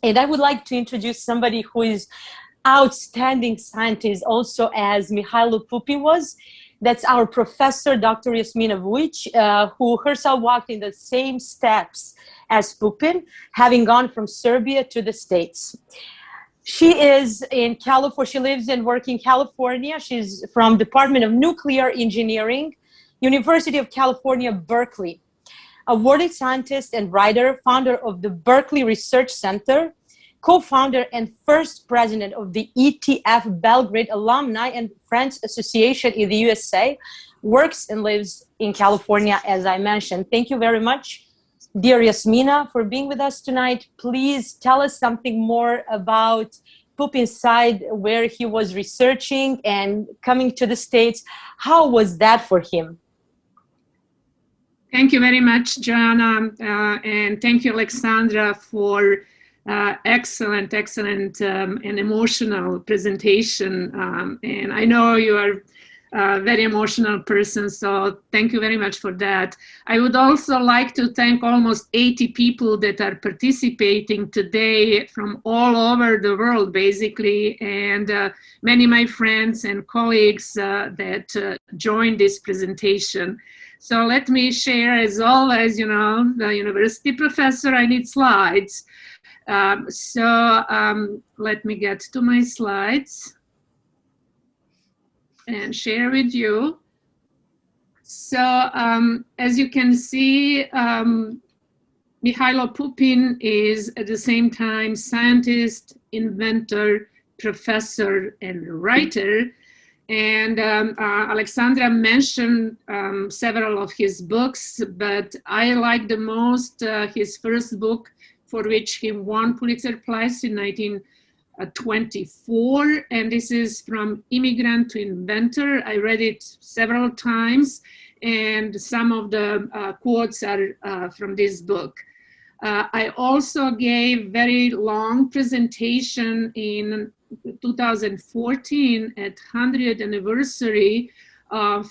And I would like to introduce somebody who is outstanding scientist also as Mihajlo Pupin was. That's our professor, Dr. Jasmina Vujić, who herself walked in the same steps as Pupin, having gone from Serbia to the States. She is in California. She lives and works in California. She's from Department of Nuclear Engineering, University of California, Berkeley. Awarded scientist and writer, founder of the Berkeley Research Center, co-founder and first president of the ETF Belgrade Alumni and Friends Association in the USA, works and lives in California, as I mentioned. Thank you very much, dear Jasmina, for being with us tonight. Please tell us something more about Pupin's side, where he was researching and coming to the States. How was that for him? Thank you very much, Joanna, and thank you, Alexandra, for excellent and emotional presentation. And I know you are a very emotional person, so thank you very much for that. I would also like to thank almost 80 people that are participating today from all over the world, basically, and many of my friends and colleagues that joined this presentation. So let me share, as always, you know, the university professor, I need slides. Let me get to my slides and share with you. So as you can see, Mihajlo Pupin is at the same time scientist, inventor, professor, and writer. And Alexandra mentioned several of his books, but I like the most his first book, for which he won Pulitzer Prize in 1924. And this is From Immigrant to Inventor. I read it several times, and some of the quotes are from this book. I also gave very long presentation in 2014 at 100th anniversary of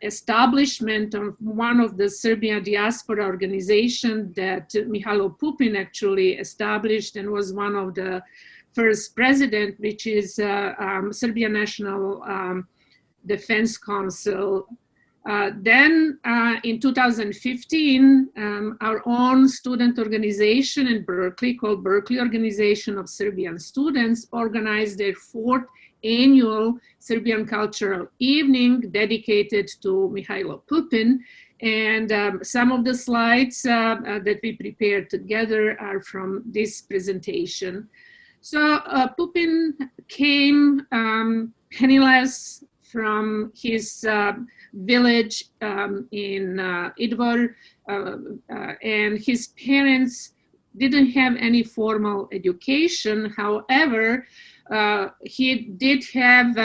establishment of one of the Serbian diaspora organization that Mihajlo Pupin actually established and was one of the first president, which is Serbian National Defense Council. Then in 2015, our own student organization in Berkeley called Berkeley Organization of Serbian Students organized their 4th annual Serbian Cultural Evening dedicated to Mihajlo Pupin. And some of the slides that we prepared together are from this presentation. So Pupin came penniless from his village in Idvor, and his parents didn't have any formal education. However, he did have,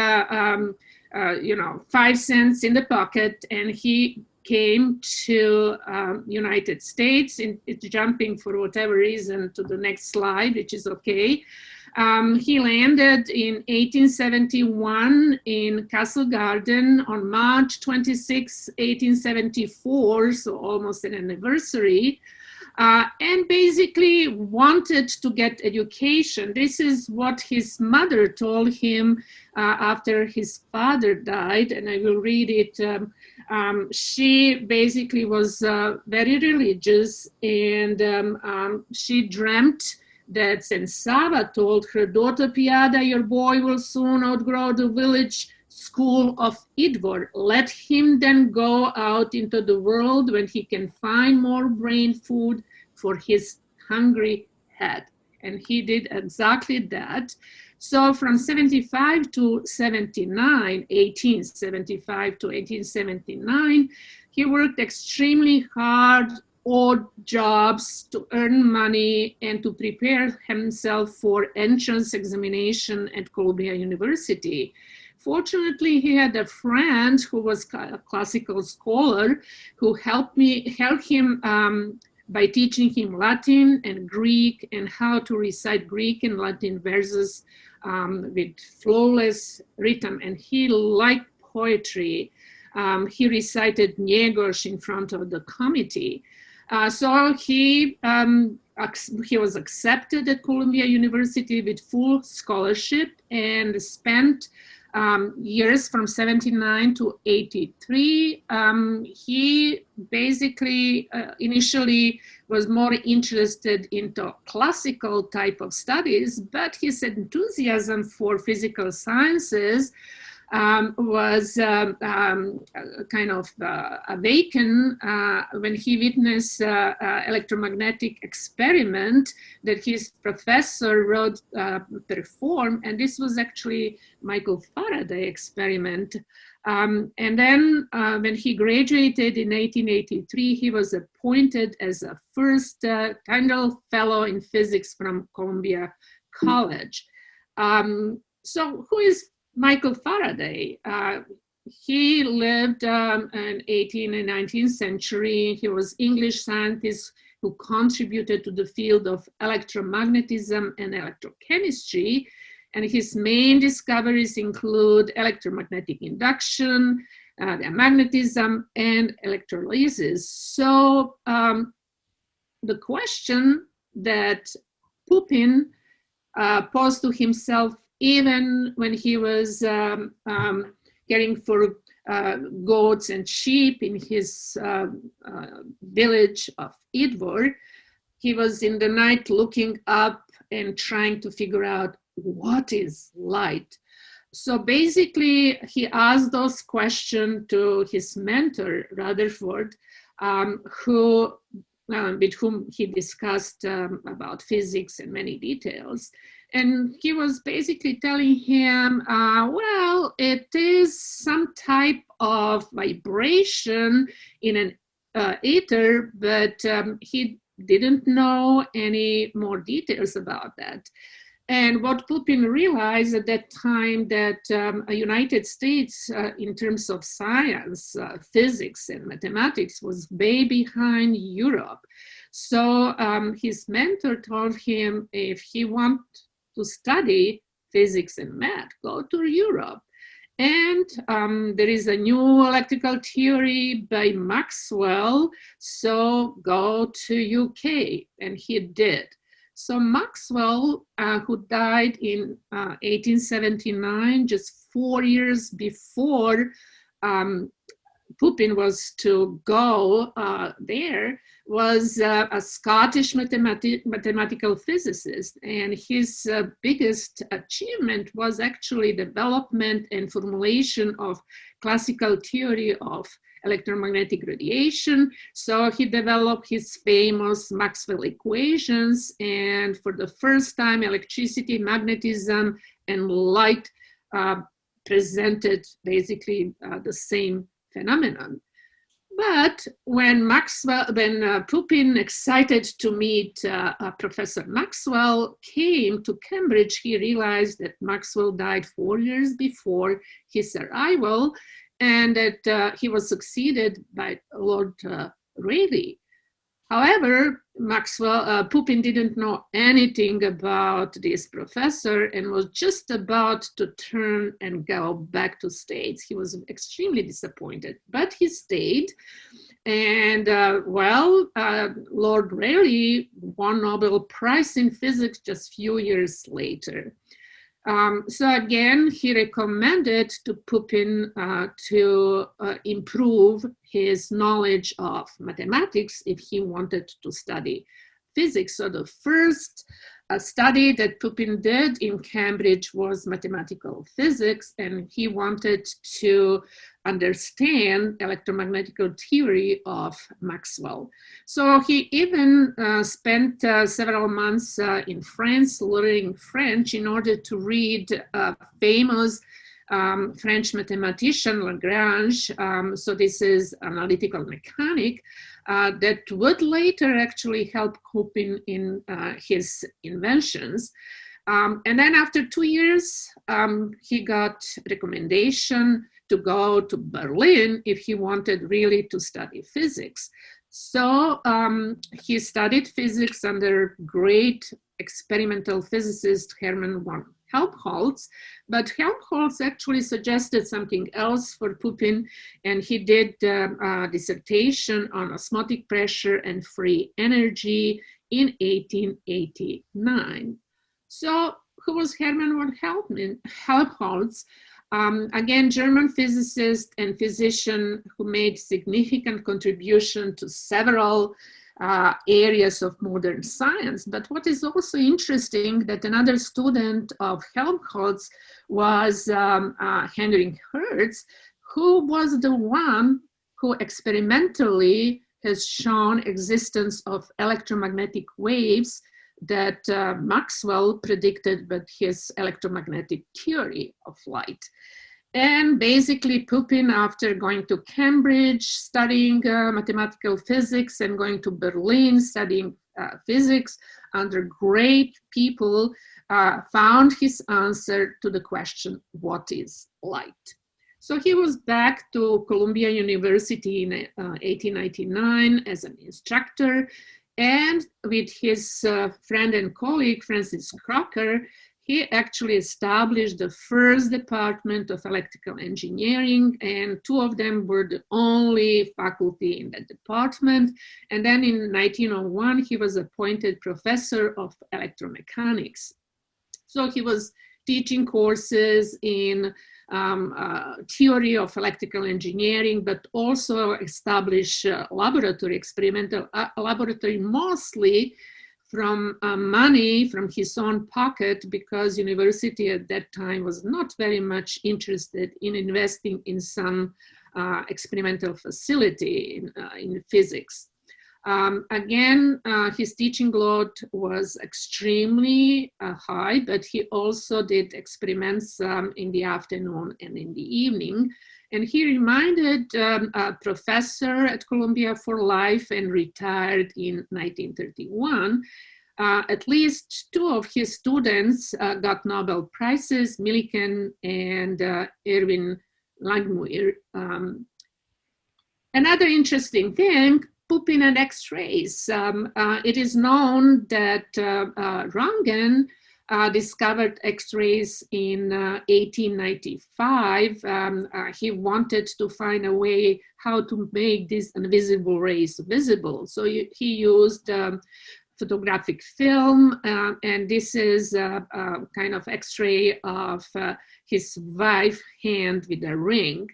5 cents in the pocket, and he came to United States. It's jumping for whatever reason to the next slide, which is okay. He landed in 1871 in Castle Garden on March 26, 1874, so almost an anniversary, and basically wanted to get education. This is what his mother told him after his father died, and I will read it. She basically was very religious, and she dreamt that Sensava told her daughter Piada, your boy will soon outgrow the village school of Idvor. Let him then go out into the world when he can find more brain food for his hungry head. And he did exactly that. So from 75 to 79, 1875 to 1879, he worked extremely hard, odd jobs to earn money and to prepare himself for entrance examination at Columbia University. Fortunately, he had a friend who was a classical scholar who helped him by teaching him Latin and Greek and how to recite Greek and Latin verses with flawless rhythm. And he liked poetry. He recited Njegoš in front of the committee. So he he was accepted at Columbia University with full scholarship and spent years from 79 to 83. He basically initially was more interested into classical type of studies, but his enthusiasm for physical sciences was kind of awakened when he witnessed electromagnetic experiment that his professor wrote perform, and this was actually Michael Faraday experiment. And then when he graduated in 1883, he was appointed as a first Tyndall Fellow in Physics from Columbia College. So who is Michael Faraday? He lived in 18th and 19th century. He was English scientist who contributed to the field of electromagnetism and electrochemistry. And his main discoveries include electromagnetic induction, magnetism, and electrolysis. So the question that Pupin posed to himself even when he was caring for goats and sheep in his village of Idvor, he was in the night looking up and trying to figure out what is light. So basically, he asked those questions to his mentor, Rutherford, with whom he discussed about physics and many details. And he was basically telling him, well, it is some type of vibration in an ether, but he didn't know any more details about that. And what Pupin realized at that time that the United States, in terms of science, physics, and mathematics, was way behind Europe. So his mentor told him, if he wants to study physics and math, go to Europe. And there is a new electrical theory by Maxwell, so go to UK, and he did. So Maxwell, who died in 1879, just 4 years before Pupin was to go there, was a Scottish mathematical physicist. And his biggest achievement was actually development and formulation of classical theory of electromagnetic radiation. So he developed his famous Maxwell equations, and for the first time, electricity, magnetism, and light presented basically the same phenomenon. But when Pupin, excited to meet Professor Maxwell, came to Cambridge, he realized that Maxwell died 4 years before his arrival, and that he was succeeded by Lord Rayleigh. However, Pupin didn't know anything about this professor and was just about to turn and go back to States. He was extremely disappointed, but he stayed. And Lord Rayleigh won Nobel Prize in Physics just a few years later. So again, he recommended to Pupin to improve his knowledge of mathematics if he wanted to study physics. So the first study that Pupin did in Cambridge was mathematical physics, and he wanted to understand electromagnetic theory of Maxwell. So he even spent several months in France learning French in order to read famous French mathematician Lagrange. So this is analytical mechanic that would later actually help Pupin in his inventions. And then after 2 years, he got recommendation to go to Berlin if he wanted really to study physics. So he studied physics under great experimental physicist Hermann von Helmholtz, but Helmholtz actually suggested something else for Pupin, and he did a dissertation on osmotic pressure and free energy in 1889. So who was Hermann von Helmholtz? Again, German physicist and physician who made significant contribution to several areas of modern science. But what is also interesting that another student of Helmholtz was Heinrich Hertz, who was the one who experimentally has shown existence of electromagnetic waves that Maxwell predicted with his electromagnetic theory of light. And basically Pupin, after going to Cambridge, studying mathematical physics, and going to Berlin, studying physics under great people, found his answer to the question, what is light? So he was back to Columbia University in 1899 as an instructor, and with his friend and colleague, Francis Crocker, he actually established the first department of electrical engineering, and two of them were the only faculty in that department. And then in 1901, he was appointed professor of electromechanics. So he was teaching courses in theory of electrical engineering, but also establish laboratory, experimental laboratory, mostly from money from his own pocket, because university at that time was not very much interested in investing in some experimental facility in physics. Again, his teaching load was extremely high, but he also did experiments in the afternoon and in the evening. And he reminded a professor at Columbia for life and retired in 1931. At least two of his students got Nobel Prizes, Millikan and Erwin Langmuir. Another interesting thing, Pupin and X-rays. It is known that Röntgen discovered X-rays in 1895. He wanted to find a way how to make these invisible rays visible. So he used photographic film, and this is a kind of X-ray of his wife's hand with a ring.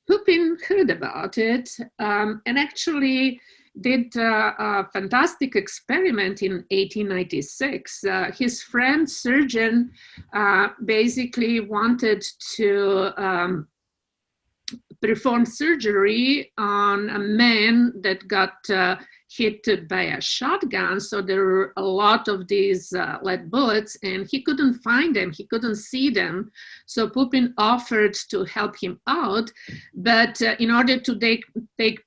Pupin heard about it and actually did a fantastic experiment in 1896. His friend surgeon basically wanted to perform surgery on a man that got hit by a shotgun. So there were a lot of these lead bullets, and he couldn't find them, he couldn't see them. So Pupin offered to help him out, but in order to take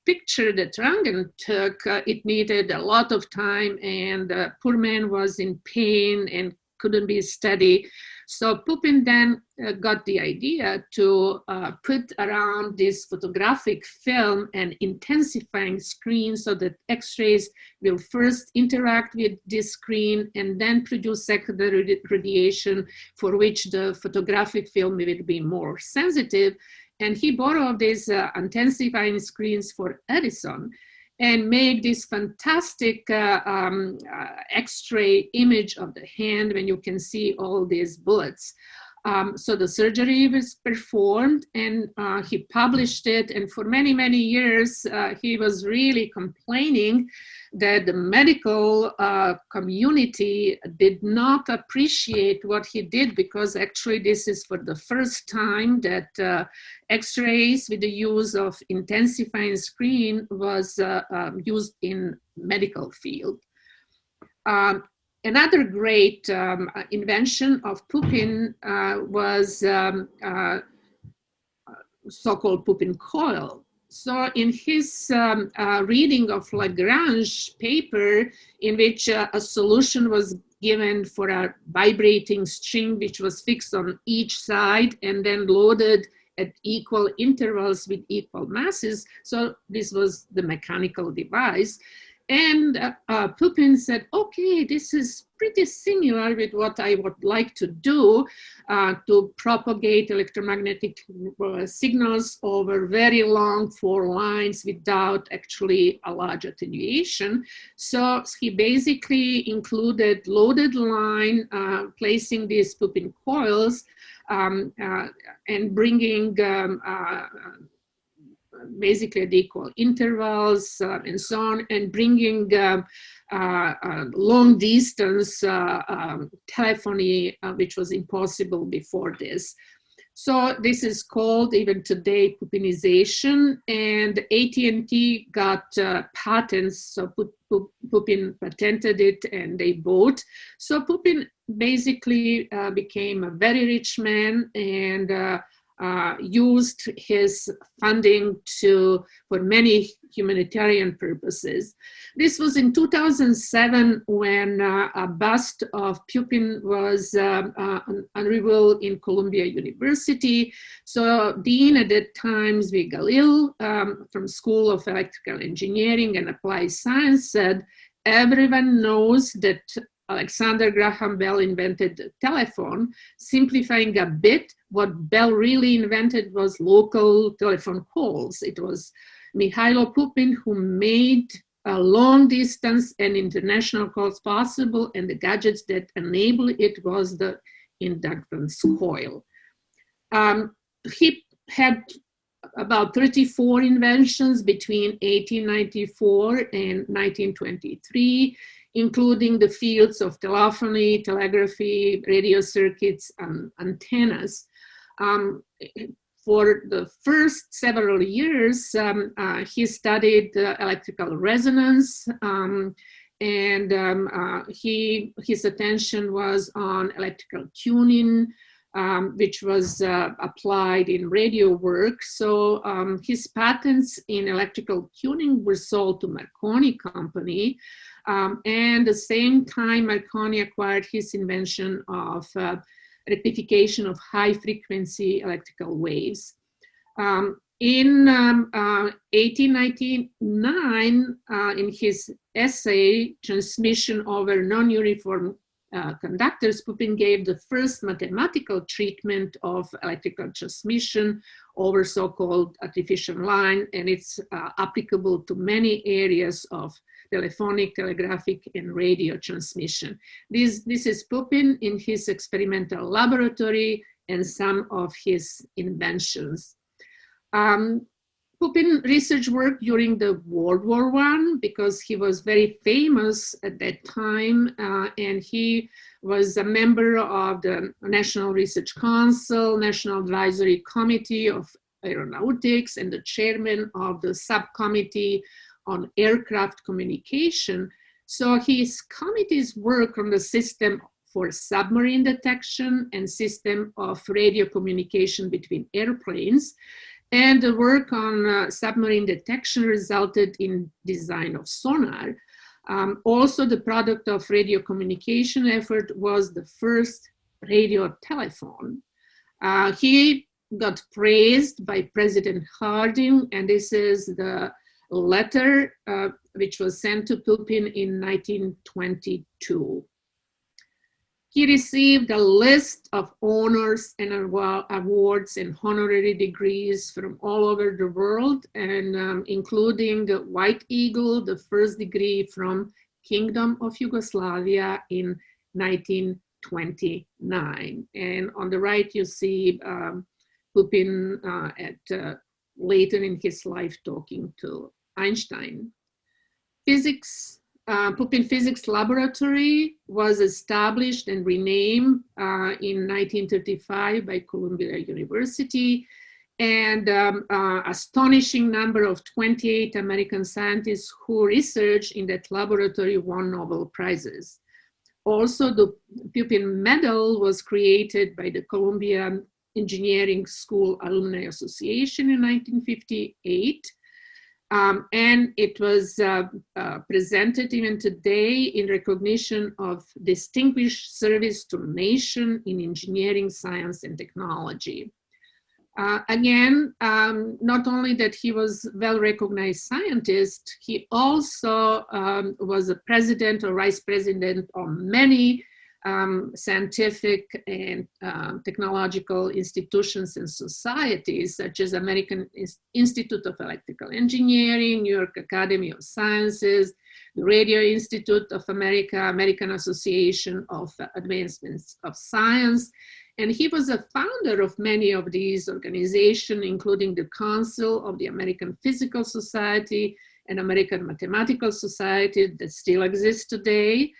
picture that Röntgen took, it needed a lot of time, and poor man was in pain and couldn't be steady. So Pupin then got the idea to put around this photographic film an intensifying screen so that X-rays will first interact with this screen and then produce secondary radiation for which the photographic film will be more sensitive. And he borrowed these intensifying screens for Edison and made this fantastic X-ray image of the hand when you can see all these bullets. So the surgery was performed, and he published it. And for many, many years, he was really complaining that the medical community did not appreciate what he did, because actually this is for the first time that X-rays with the use of intensifying screen was used in medical field. Another great invention of Pupin was so-called Pupin coil. So in his reading of Lagrange paper, in which a solution was given for a vibrating string which was fixed on each side and then loaded at equal intervals with equal masses. So this was the mechanical device. And Pupin said, okay, this is pretty similar with what I would like to do, to propagate electromagnetic signals over very long 4 lines without actually a large attenuation. So he basically included loaded line, placing these Pupin coils and bringing basically at equal intervals and so on, and bringing long distance telephony, which was impossible before this. So this is called even today Pupinization, and AT&T got patents, so Pupin patented it and they both. So Pupin basically became a very rich man and used his funding for many humanitarian purposes. This was in 2007 when a bust of Pupin was unrevealed in Columbia University. So Dean at that time, Zvi Galil, from School of Electrical Engineering and Applied Science, said, everyone knows that Alexander Graham Bell invented the telephone. Simplifying a bit, what Bell really invented was local telephone calls. It was Mihajlo Pupin who made long distance and international calls possible, and the gadgets that enabled it was the inductance coil. He had about 34 inventions between 1894 and 1923, including the fields of telephony, telegraphy, radio circuits, and antennas. For the first several years, he studied electrical resonance, and his attention was on electrical tuning, which was applied in radio work. So his patents in electrical tuning were sold to Marconi Company. And at the same time, Marconi acquired his invention of rectification of high-frequency electrical waves. In 1899, in his essay, Transmission over Non-Uniform Conductors, Pupin gave the first mathematical treatment of electrical transmission over so-called artificial line, and it's applicable to many areas of telephonic, telegraphic, and radio transmission. This is Pupin in his experimental laboratory and some of his inventions. Pupin research work during the World War I because he was very famous at that time, and he was a member of the National Research Council, National Advisory Committee of Aeronautics, and the chairman of the subcommittee on aircraft communication. So his committees work on the system for submarine detection and system of radio communication between airplanes. And the work on submarine detection resulted in design of sonar. Also, the product of radio communication effort was the first radio telephone. He got praised by President Harding, and this is the letter which was sent to Pupin in 1922. He received a list of honors and awards and honorary degrees from all over the world, and including the White Eagle, the first degree from Kingdom of Yugoslavia in 1929. And on the right, you see Pupin later in his life talking to Einstein. Pupin Physics Laboratory was established and renamed in 1935 by Columbia University, and astonishing number of 28 American scientists who researched in that laboratory won Nobel Prizes. Also, the Pupin Medal was created by the Columbia Engineering School Alumni Association in 1958. And it was presented even today in recognition of distinguished service to the nation in engineering, science, and technology. Again, not only that he was well-recognized scientist, he also was a president or vice president of many scientific and technological institutions and societies, such as American Institute of Electrical Engineering, New York Academy of Sciences, the Radio Institute of America, American Association of Advancements of Science. And he was a founder of many of these organizations, including the Council of the American Physical Society and American Mathematical Society that still exists today.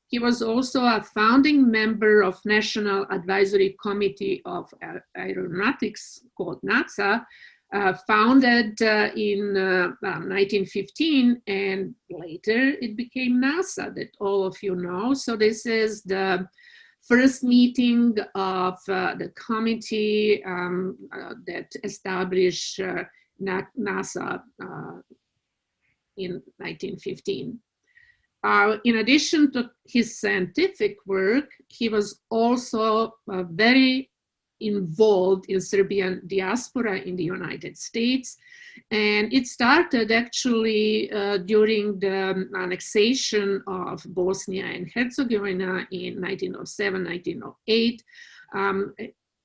He was also a founding member of National Advisory Committee of Aeronautics, called NASA, founded in 1915, and later it became NASA, that all of you know. So this is the first meeting of the committee that established NASA in 1915. In addition to his scientific work, he was also very involved in Serbian diaspora in the United States. And it started actually during the annexation of Bosnia and Herzegovina in 1907, 1908.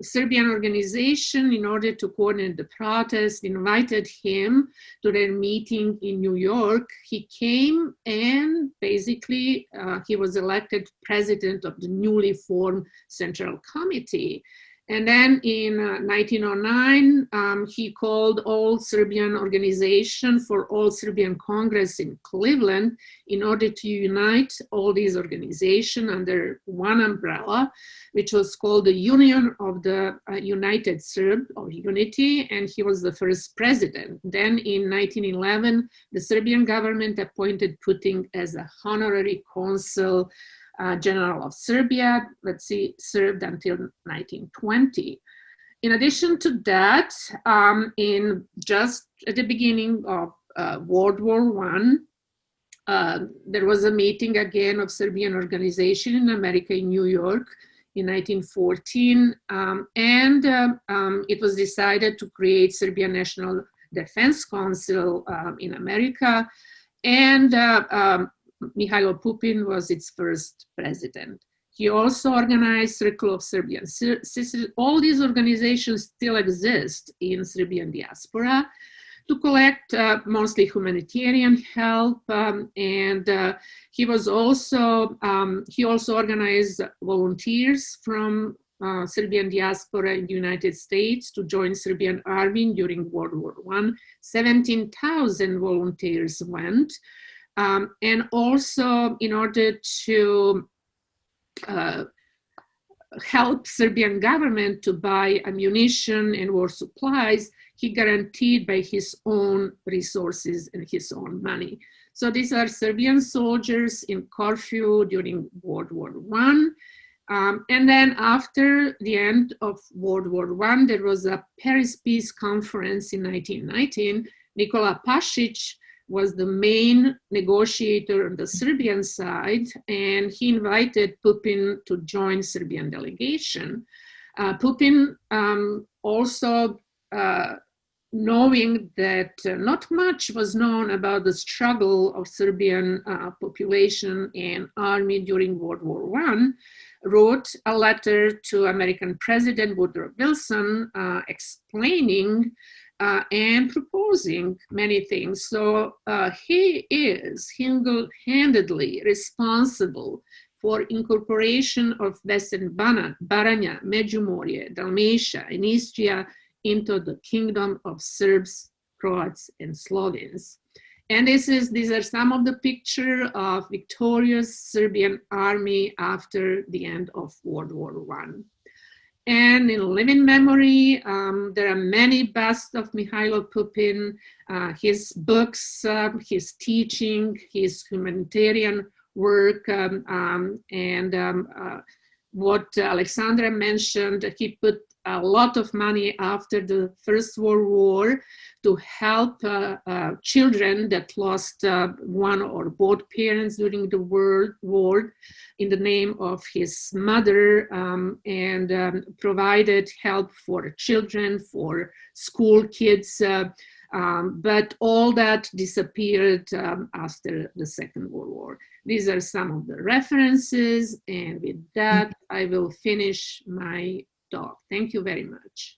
Serbian organization, in order to coordinate the protest, invited him to their meeting in New York. He came, and basically he was elected president of the newly formed Central Committee. And then in 1909, he called all Serbian organization for all Serbian Congress in Cleveland in order to unite all these organizations under one umbrella, which was called the Union of the United Serb, or Unity, and he was the first president. Then in 1911, the Serbian government appointed Pupin as a honorary consul General of Serbia, served until 1920. In addition to that, in just at the beginning of World War I, there was a meeting again of Serbian organization in America, in New York, in 1914, and it was decided to create Serbian National Defense Council in America, and Mihajlo Pupin was its first president. He also organized Circle of Serbian Sisters. All these organizations still exist in Serbian diaspora to collect mostly humanitarian help, and he also organized volunteers from Serbian diaspora in the United States to join Serbian army during World War I. 17,000 volunteers went. And also, in order to help Serbian government to buy ammunition and war supplies, he guaranteed by his own resources and his own money. So these are Serbian soldiers in Corfu during World War I. And then after the end of World War I, there was a Paris Peace Conference in 1919. Nikola Pasic was the main negotiator on the Serbian side, and he invited Pupin to join Serbian delegation. Pupin also, knowing that not much was known about the struggle of Serbian population and army during World War I, wrote a letter to American President Woodrow Wilson explaining and proposing many things. So he is single-handedly responsible for incorporation of Western Baranja, Međimurje, Dalmatia, and Istria into the kingdom of Serbs, Croats, and Slovenes. And these are some of the pictures of victorious Serbian army after the end of World War I. And in living memory, there are many busts of Mihajlo Pupin, his books, his teaching, his humanitarian work, and what Alexandra mentioned, he put a lot of money after the First World War to help children that lost one or both parents during the World War in the name of his mother, and provided help for children, for school kids, but all that disappeared after the Second World War. These are some of the references, and with that, I will finish my talk. Thank you very much.